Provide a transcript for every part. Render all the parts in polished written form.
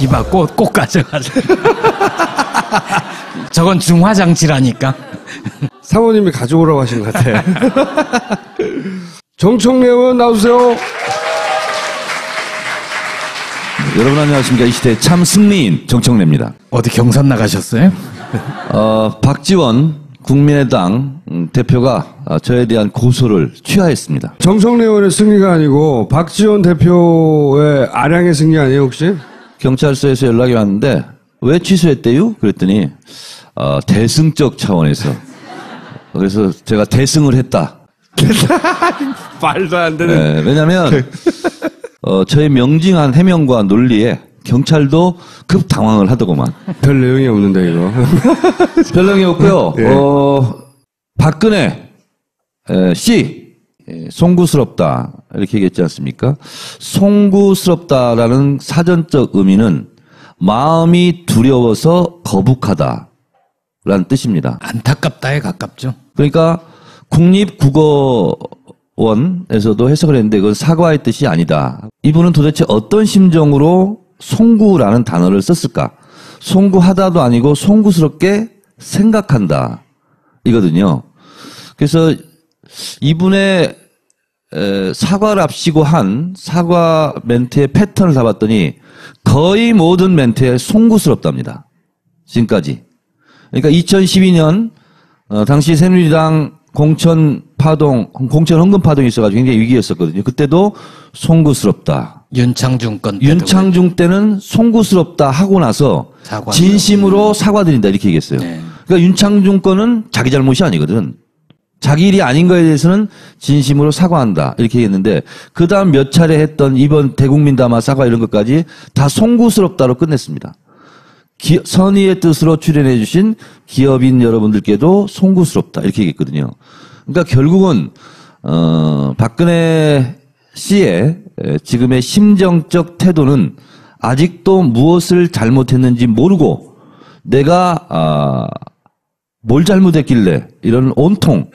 이봐, 꼭 가져가자. 저건 중화장치라니까. 사모님이 가져오라고 하신 것 같아. 정청래 의원 나오세요. 여러분 안녕하십니까. 이 시대의 참 승리인 정청래입니다. 어디 경선 나가셨어요? 박지원 국민의당 대표가 저에 대한 고소를 취하했습니다. 정청래 의원의 승리가 아니고 박지원 대표의 아량의 승리 아니에요 혹시? 경찰서에서 연락이 왔는데 왜 취소했대요? 그랬더니 대승적 차원에서. 그래서 제가 대승을 했다. 말도 안 되는. 네, 왜냐하면 저의 명징한 해명과 논리에 경찰도 급 당황을 하더구만. 별 내용이 없는데 이거. 별 내용이 없고요. 네. 박근혜 씨 송구스럽다 이렇게 얘기했지 않습니까? 송구스럽다라는 사전적 의미는 마음이 두려워서 거북하다라는 뜻입니다. 안타깝다에 가깝죠. 그러니까 국립국어원에서도 해석을 했는데 그건 사과의 뜻이 아니다. 이분은 도대체 어떤 심정으로 송구라는 단어를 썼을까? 송구하다도 아니고 송구스럽게 생각한다 이거든요. 그래서 이분의 사과를 앞시고 한 사과 멘트의 패턴을 다 봤더니 거의 모든 멘트에 송구스럽답니다. 지금까지. 그러니까 2012년 당시 새누리당 공천 헌금 파동이 있어가지고 굉장히 위기였었거든요. 그때도 송구스럽다. 윤창중 때는 송구스럽다 하고 나서 진심으로 사과드린다 이렇게 얘기했어요. 네. 그러니까 윤창중 건은 자기 잘못이 아니거든. 자기 일이 아닌 거에 대해서는 진심으로 사과한다 이렇게 얘기했는데 그 다음 몇 차례 했던 이번 대국민 담화 사과 이런 것까지 다 송구스럽다로 끝냈습니다. 선의의 뜻으로 출연해 주신 기업인 여러분들께도 송구스럽다 이렇게 얘기했거든요. 그러니까 결국은 박근혜 씨의 지금의 심정적 태도는 아직도 무엇을 잘못했는지 모르고 내가 뭘 잘못했길래 이런 온통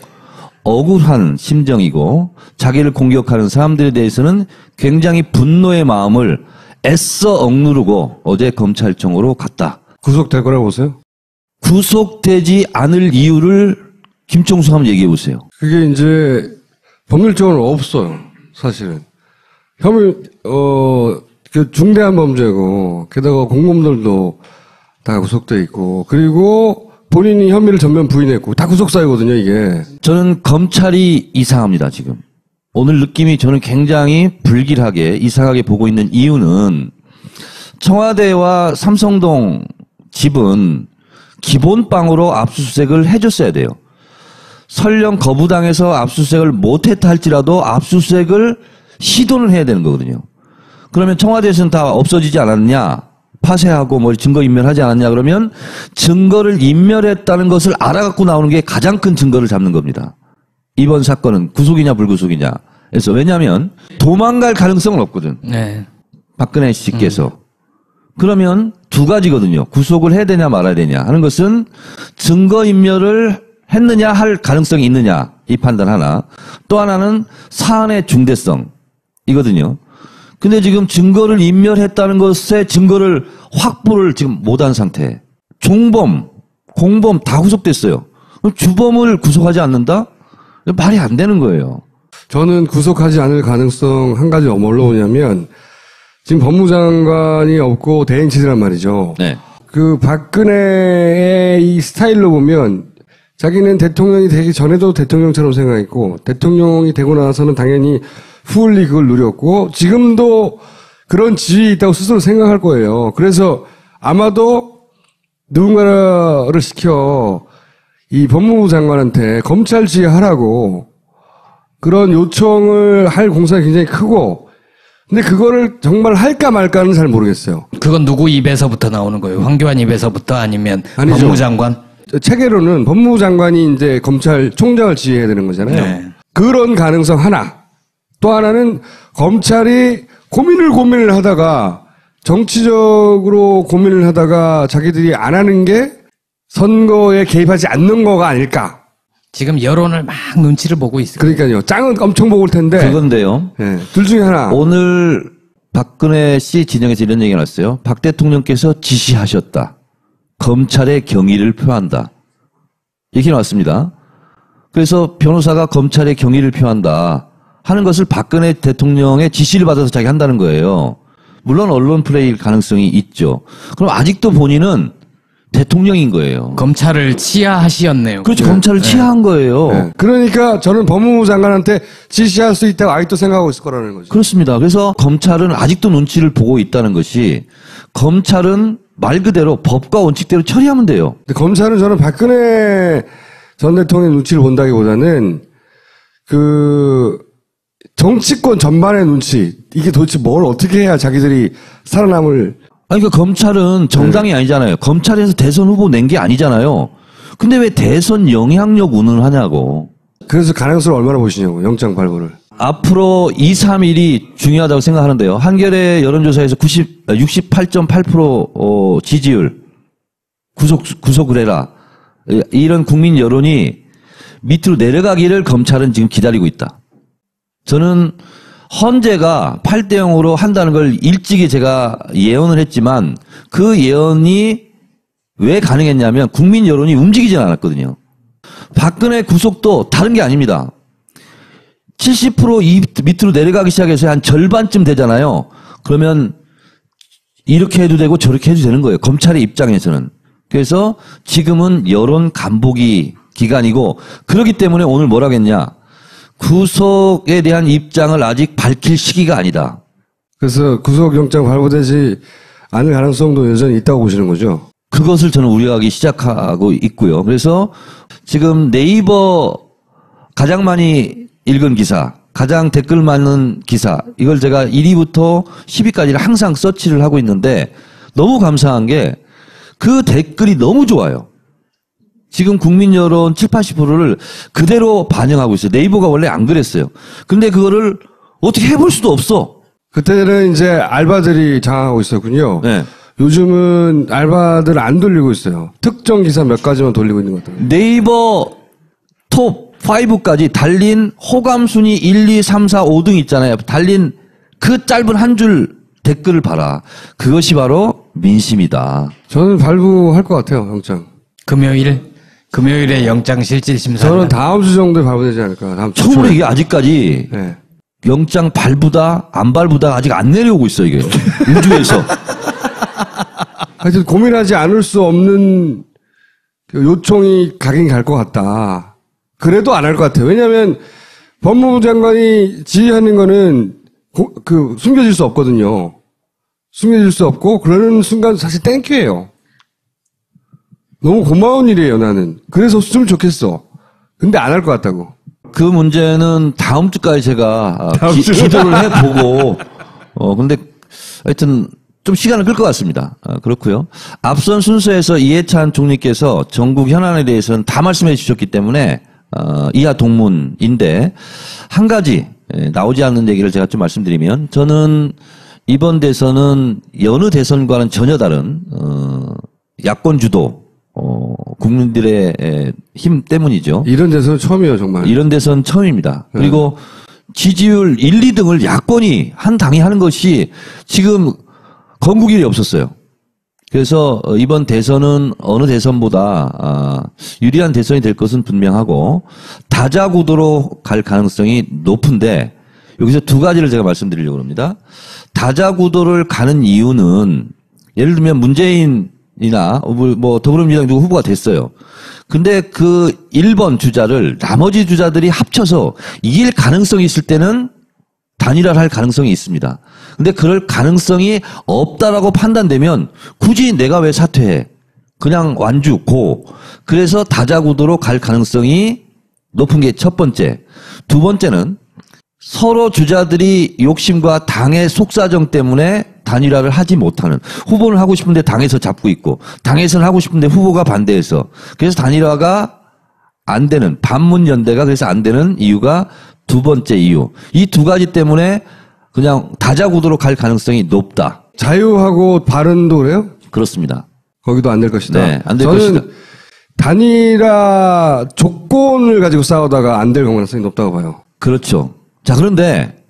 억울한 심정이고 자기를 공격하는 사람들에 대해서는 굉장히 분노의 마음을 애써 억누르고 어제 검찰청으로 갔다. 구속될 거라고 보세요? 구속되지 않을 이유를 김총수 한번 얘기해 보세요. 그게 이제 법률적으로 없어요. 사실은. 혐의 그 중대한 범죄고 게다가 공범들도 다 구속돼 있고 그리고 본인이 혐의를 전면 부인했고 다 구속사유거든요 이게. 저는 검찰이 이상합니다 지금. 오늘 느낌이 저는 굉장히 불길하게 이상하게 보고 있는 이유는 청와대와 삼성동 집은 기본빵으로 압수수색을 해줬어야 돼요. 설령 거부당해서 압수수색을 못했다 할지라도 압수수색을 시도는 해야 되는 거거든요. 그러면 청와대에서는 다 없어지지 않았냐, 파쇄하고 뭐 증거인멸하지 않았냐 그러면 증거를 인멸했다는 것을 알아갖고 나오는 게 가장 큰 증거를 잡는 겁니다. 이번 사건은 구속이냐 불구속이냐 해서 왜냐하면 도망갈 가능성은 없거든. 네. 박근혜 씨께서. 그러면 두 가지거든요. 구속을 해야 되냐 말아야 되냐 하는 것은 증거인멸을 했느냐 할 가능성이 있느냐 이 판단 하나. 또 하나는 사안의 중대성 이거든요. 근데 지금 증거를 인멸했다는 것의 증거를 확보를 지금 못한 상태. 종범, 공범 다 구속됐어요. 그럼 주범을 구속하지 않는다? 말이 안 되는 거예요. 저는 구속하지 않을 가능성 한 가지 뭘로 오냐면 지금 법무장관이 없고 대행체제란 말이죠. 네. 그 박근혜의 이 스타일로 보면 자기는 대통령이 되기 전에도 대통령처럼 생각했고 대통령이 되고 나서는 당연히 후울리 그걸 누렸고 지금도 그런 지위에 있다고 스스로 생각할 거예요. 그래서 아마도 누군가를 시켜 이 법무부 장관한테 검찰 지휘하라고 그런 요청을 할 공산이 굉장히 크고 근데 그거를 정말 할까 말까는 잘 모르겠어요. 그건 누구 입에서부터 나오는 거예요? 황교안 입에서부터 아니면 아니죠. 법무장관? 체계로는 법무부 장관이 이제 검찰총장을 지휘해야 되는 거잖아요. 네. 그런 가능성 하나. 또 하나는 검찰이 고민을 하다가 정치적으로 고민을 하다가 자기들이 안 하는 게 선거에 개입하지 않는 거가 아닐까. 지금 여론을 막 눈치를 보고 있어요. 그러니까요. 짱은 엄청 보고 올 텐데. 그건데요. 네, 둘 중에 하나. 오늘 박근혜 씨 진영에서 이런 얘기가 났어요. 박 대통령께서 지시하셨다. 검찰의 경의를 표한다. 이렇게 나왔습니다. 그래서 변호사가 검찰의 경의를 표한다 하는 것을 박근혜 대통령의 지시를 받아서 자기 한다는 거예요. 물론 언론 플레이일 가능성이 있죠. 그럼 아직도 본인은 대통령인 거예요. 검찰을 치하하시었네요. 그렇죠. 검찰을 치하한 거예요. 네. 그러니까 저는 법무부 장관한테 지시할 수 있다고 아직도 생각하고 있을 거라는 거죠. 그렇습니다. 그래서 검찰은 아직도 눈치를 보고 있다는 것이 검찰은 말 그대로 법과 원칙대로 처리하면 돼요. 근데 검찰은 저는 박근혜 전 대통령의 눈치를 본다기보다는 그 정치권 전반의 눈치, 이게 도대체 뭘 어떻게 해야 자기들이 살아남을. 아니, 그러니까 검찰은 정당이 아니잖아요. 검찰에서 대선 후보 낸 게 아니잖아요. 근데 왜 대선 영향력 운운을 하냐고. 그래서 가능성을 얼마나 보시냐고, 영장 발부를. 앞으로 2, 3일이 중요하다고 생각하는데요. 한겨레 여론조사에서 68.8% 지지율, 구속을 해라. 이런 국민 여론이 밑으로 내려가기를 검찰은 지금 기다리고 있다. 저는 헌재가 8대 0으로 한다는 걸 일찍이 제가 예언을 했지만 그 예언이 왜 가능했냐면 국민 여론이 움직이지 않았거든요. 박근혜 구속도 다른 게 아닙니다. 70% 밑으로 내려가기 시작해서 한 절반쯤 되잖아요. 그러면 이렇게 해도 되고 저렇게 해도 되는 거예요. 검찰의 입장에서는. 그래서 지금은 여론 간보기 기간이고 그렇기 때문에 오늘 뭐라고 했냐. 구속에 대한 입장을 아직 밝힐 시기가 아니다. 그래서 구속영장 발부되지 않을 가능성도 여전히 있다고 보시는 거죠? 그것을 저는 우려하기 시작하고 있고요. 그래서 지금 네이버 가장 많이 읽은 기사, 가장 댓글 많은 기사, 이걸 제가 1위부터 10위까지를 항상 서치를 하고 있는데 너무 감사한 게 그 댓글이 너무 좋아요. 지금 국민 여론 7, 80%를 그대로 반영하고 있어요. 네이버가 원래 안 그랬어요. 근데 그거를 어떻게 해볼 수도 없어. 그때는 이제 알바들이 장악하고 있었군요. 네. 요즘은 알바들 안 돌리고 있어요. 특정 기사 몇 가지만 돌리고 있는 것 같아요. 네이버 톱 5까지 달린 호감 순위 1, 2, 3, 4, 5등 있잖아요. 달린 그 짧은 한 줄 댓글을 봐라. 그것이 바로 민심이다. 저는 발부할 것 같아요, 영장. 금요일에 영장 실질 심사. 저는 다음 주 정도에 발부되지 않을까. 다음 주. 처음으로 이게 아직까지 네. 영장 발부다 안 발부다 아직 안 내려오고 있어 이게 우주에서. 하여튼 고민하지 않을 수 없는 요청이 가긴 갈 것 같다. 그래도 안 할 것 같아요. 왜냐하면 법무부 장관이 지휘하는 거는 숨겨질 수 없거든요. 숨겨질 수 없고 그러는 순간 사실 땡큐예요. 너무 고마운 일이에요, 나는. 그래서 했으면 좋겠어. 근데 안 할 것 같다고. 그 문제는 다음 주까지 제가 기도를 해보고 근데 하여튼 좀 시간을 끌 것 같습니다. 그렇고요. 앞선 순서에서 이해찬 총리께서 전국 현안에 대해서는 다 말씀해 주셨기 때문에 이하 동문인데 한 가지 나오지 않는 얘기를 제가 좀 말씀드리면 저는 이번 대선은 여느 대선과는 전혀 다른 야권 주도 국민들의 힘 때문이죠. 이런 데서는 처음이에요, 정말. 이런 데선 처음입니다. 그리고 지지율 1, 2등을 야권이 한 당이 하는 것이 지금 건국 일이 없었어요. 그래서 이번 대선은 어느 대선보다 유리한 대선이 될 것은 분명하고 다자구도로 갈 가능성이 높은데 여기서 두 가지를 제가 말씀드리려고 합니다. 다자구도를 가는 이유는 예를 들면 문재인이나 뭐 더불어민주당 누구 후보가 됐어요. 근데 그 1번 주자를 나머지 주자들이 합쳐서 이길 가능성이 있을 때는 단일화를 할 가능성이 있습니다. 근데 그럴 가능성이 없다라고 판단되면 굳이 내가 왜 사퇴해? 그냥 완주 고. 그래서 다자구도로 갈 가능성이 높은 게 첫 번째. 두 번째는 서로 주자들이 욕심과 당의 속사정 때문에 단일화를 하지 못하는, 후보는 하고 싶은데 당에서 잡고 있고 당에서는 하고 싶은데 후보가 반대해서, 그래서 단일화가 안 되는, 반문연대가 그래서 안 되는 이유가 두 번째 이유. 이 두 가지 때문에 그냥 다자구도로 갈 가능성이 높다. 자유하고 바른도 그래요? 그렇습니다. 거기도 안 될 것이다. 네, 안 될 저는 것이다. 단일화 조건을 가지고 싸우다가 안 될 가능성이 높다고 봐요. 그렇죠. 자, 그런데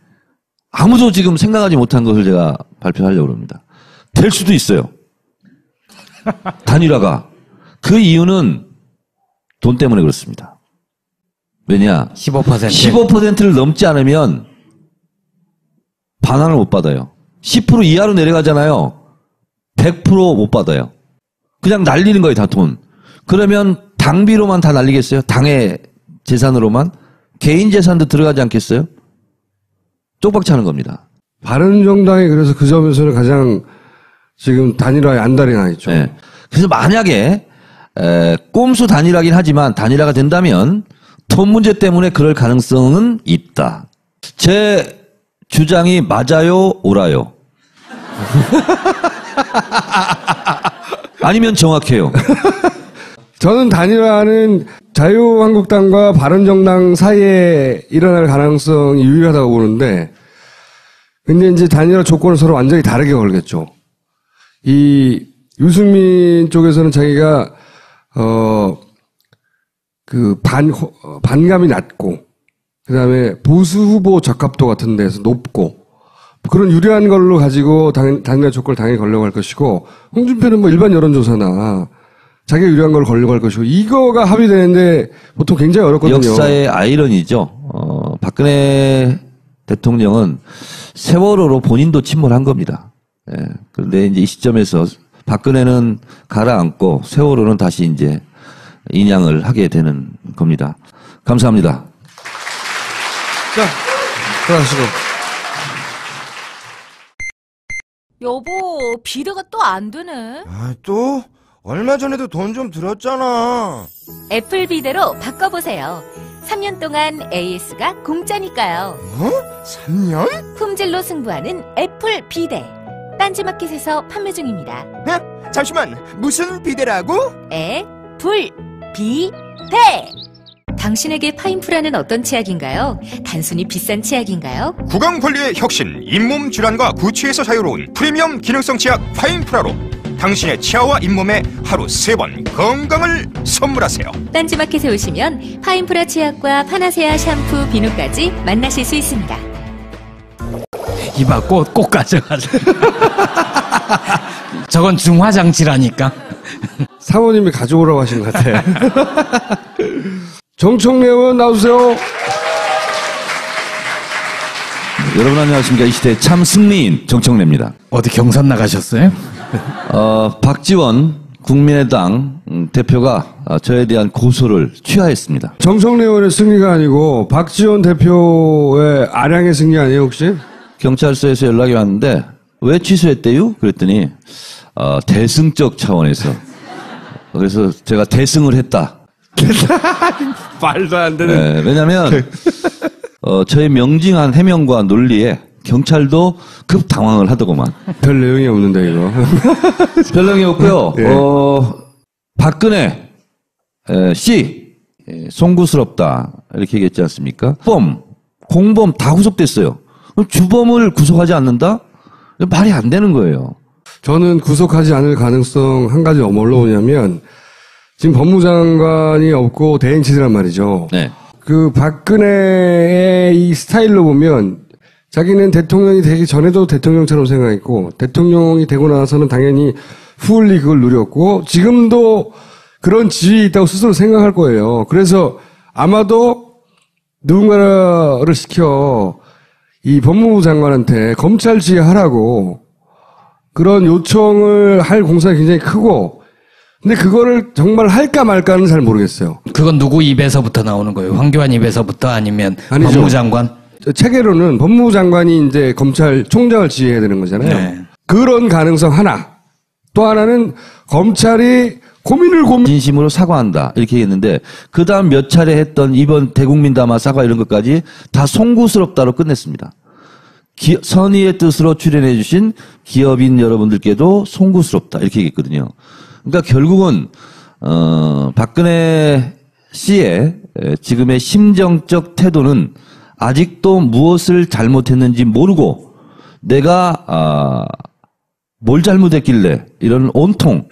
아무도 지금 생각하지 못한 것을 제가 발표하려고 합니다. 될 수도 있어요. 단일화가. 그 이유는 돈 때문에 그렇습니다. 왜냐? 15%. 15%를 넘지 않으면 반환을 못 받아요. 10% 이하로 내려가잖아요. 100% 못 받아요. 그냥 날리는 거예요, 다 돈. 그러면 당비로만 다 날리겠어요? 당의 재산으로만? 개인 재산도 들어가지 않겠어요? 쪽박 차는 겁니다. 바른정당이 그래서 그 점에서는 가장 지금 단일화에 안달이 나 있죠. 네. 그래서 만약에 꼼수 단일화긴 하지만 단일화가 된다면 돈 문제 때문에 그럴 가능성은 있다. 제 주장이 맞아요, 옳아요? 아니면 정확해요? 저는 단일화는 자유한국당과 바른정당 사이에 일어날 가능성이 유리하다고 보는데, 근데 이제 단일화 조건을 서로 완전히 다르게 걸겠죠. 이 유승민 쪽에서는 자기가 반감이 낮고, 그다음에 보수 후보 적합도 같은 데서 높고, 그런 유리한 걸로 가지고 단일화 조건을 당연히 걸려고 할 것이고, 홍준표는 뭐 일반 여론조사나 자기가 유리한 걸 걸려고 할 것이고, 이거가 합의되는데 보통 굉장히 어렵거든요. 역사의 아이러니죠. 박근혜 대통령은 세월호로 본인도 침몰한 겁니다. 예. 그런데 이제 이 시점에서 박근혜는 가라앉고 세월호는 다시 이제 인양을 하게 되는 겁니다. 감사합니다. 자, 들어가시고. 여보, 비대가 또 안 되네. 아, 또? 얼마 전에도 돈 좀 들었잖아. 애플 비대로 바꿔보세요. 3년 동안 AS가 공짜니까요. 어? 3년? 품질로 승부하는 애플 비대. 딴지마켓에서 판매 중입니다. 에? 잠시만, 무슨 비대라고? 애플 비대. 당신에게 파인프라는 어떤 치약인가요? 단순히 비싼 치약인가요? 구강관리의 혁신, 잇몸 질환과 구취에서 자유로운 프리미엄 기능성 치약 파인프라로 당신의 치아와 잇몸에 하루 3번 건강을 선물하세요. 딴지마켓에 오시면 파인프라 치약과 파나세아 샴푸, 비누까지 만나실 수 있습니다. 이봐, 꼭 가져가자. 저건 중화장치라니까. 사모님이 가져오라고 하신 것 같아. 정청래 의원 나오세요. 여러분 안녕하십니까. 이 시대의 참 승리인 정청래입니다. 어디 경선 나가셨어요? 박지원 국민의당 대표가 저에 대한 고소를 취하했습니다. 정청래 의원의 승리가 아니고 박지원 대표의 아량의 승리 아니에요 혹시? 경찰서에서 연락이 왔는데 왜 취소했대요? 그랬더니 대승적 차원에서. 그래서 제가 대승을 했다. 말도 안 되는. 네, 왜냐하면 저의 명징한 해명과 논리에 경찰도 급 당황을 하더구만. 별 내용이 없는데 이거. 별 내용이 없고요. 네. 박근혜 씨 송구스럽다 이렇게 얘기했지 않습니까? 공범 다 구속됐어요. 그럼 주범을 구속하지 않는다? 말이 안 되는 거예요. 저는 구속하지 않을 가능성 한 가지 뭘로 오냐면 지금 법무장관이 없고 대행치드란 말이죠. 네. 그 박근혜의 이 스타일로 보면 자기는 대통령이 되기 전에도 대통령처럼 생각했고 대통령이 되고 나서는 당연히 후울리 그걸 누렸고 지금도 그런 지위 있다고 스스로 생각할 거예요. 그래서 아마도 누군가를 시켜 이 법무부 장관한테 검찰 지휘하라고 그런 요청을 할 공산이 굉장히 크고 근데 그거를 정말 할까 말까는 잘 모르겠어요. 그건 누구 입에서부터 나오는 거예요? 황교안 입에서부터 아니면 아니죠. 법무장관? 체계로는 법무부 장관이 이제 검찰총장을 지휘해야 되는 거잖아요. 네. 그런 가능성 하나. 또 하나는 검찰이 진심으로 사과한다 이렇게 얘기했는데 그 다음 몇 차례 했던 이번 대국민 담화 사과 이런 것까지 다 송구스럽다로 끝냈습니다. 선의의 뜻으로 출연해 주신 기업인 여러분들께도 송구스럽다 이렇게 얘기했거든요. 그러니까 결국은 박근혜 씨의 지금의 심정적 태도는 아직도 무엇을 잘못했는지 모르고 내가 뭘 잘못했길래 이런 온통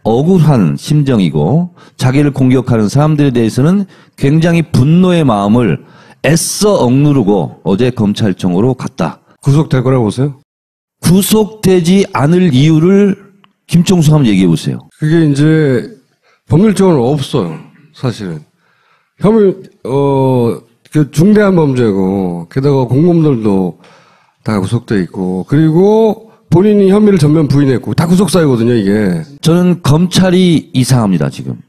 억울한 심정이고 자기를 공격하는 사람들에 대해서는 굉장히 분노의 마음을 애써 억누르고 어제 검찰청으로 갔다. 구속될 거라고 보세요? 구속되지 않을 이유를 김총수 한번 얘기해 보세요. 그게 이제 법률적으로 없어요. 사실은. 그 중대한 범죄고, 게다가 공범들도 다 구속돼 있고, 그리고 본인이 혐의를 전면 부인했고, 다 구속사유거든요, 이게. 저는 검찰이 이상합니다, 지금.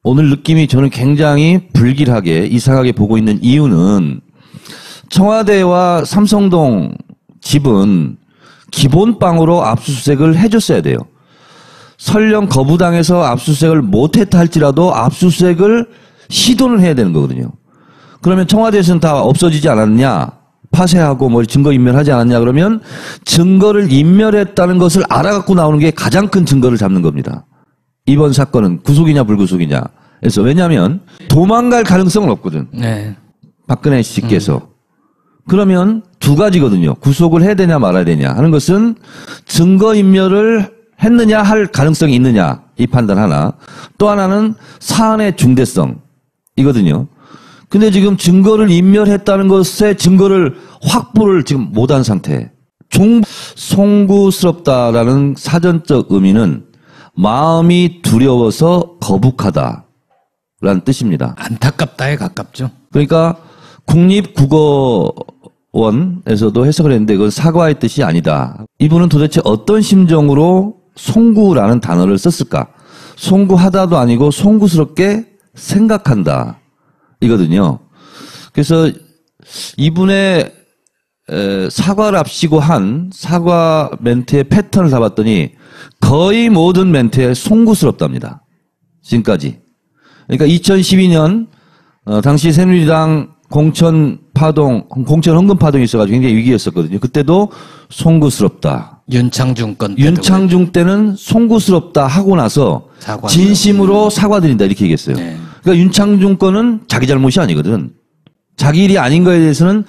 오늘 느낌이 저는 굉장히 불길하게, 이상하게 보고 있는 이유는 청와대와 삼성동 집은 기본빵으로 압수수색을 해줬어야 돼요. 설령 거부당해서 압수수색을 못했다 할지라도 압수수색을 시도는 해야 되는 거거든요. 그러면 청와대에서는 다 없어지지 않았냐, 파쇄하고 뭐 증거인멸하지 않았냐 그러면 증거를 인멸했다는 것을 알아갖고 나오는 게 가장 큰 증거를 잡는 겁니다. 이번 사건은 구속이냐 불구속이냐. 그래서 왜냐하면 도망갈 가능성은 없거든. 네. 박근혜 씨께서. 그러면 두 가지거든요. 구속을 해야 되냐 말아야 되냐 하는 것은 증거인멸을 했느냐 할 가능성이 있느냐 이 판단 하나. 또 하나는 사안의 중대성이거든요. 근데 지금 증거를 인멸했다는 것에 증거를 확보를 지금 못한 상태. 송구스럽다라는 사전적 의미는 마음이 두려워서 거북하다라는 뜻입니다. 안타깝다에 가깝죠. 그러니까 국립국어원에서도 해석을 했는데 그건 사과의 뜻이 아니다. 이분은 도대체 어떤 심정으로 송구라는 단어를 썼을까? 송구하다도 아니고 송구스럽게 생각한다. 이거든요. 그래서 이분의 사과를 앞시고 한 사과 멘트의 패턴을 잡았더니 거의 모든 멘트에 송구스럽답니다. 지금까지. 그러니까 2012년 당시 새누리당 공천 헌금 파동이 있어가지고 굉장히 위기였었거든요. 그때도 송구스럽다. 윤창중 건 윤창중 때는 송구스럽다 하고 나서 진심으로 사과드린다 이렇게 얘기했어요. 네. 그러니까 윤창중 건은 자기 잘못이 아니거든. 자기 일이 아닌 거에 대해서는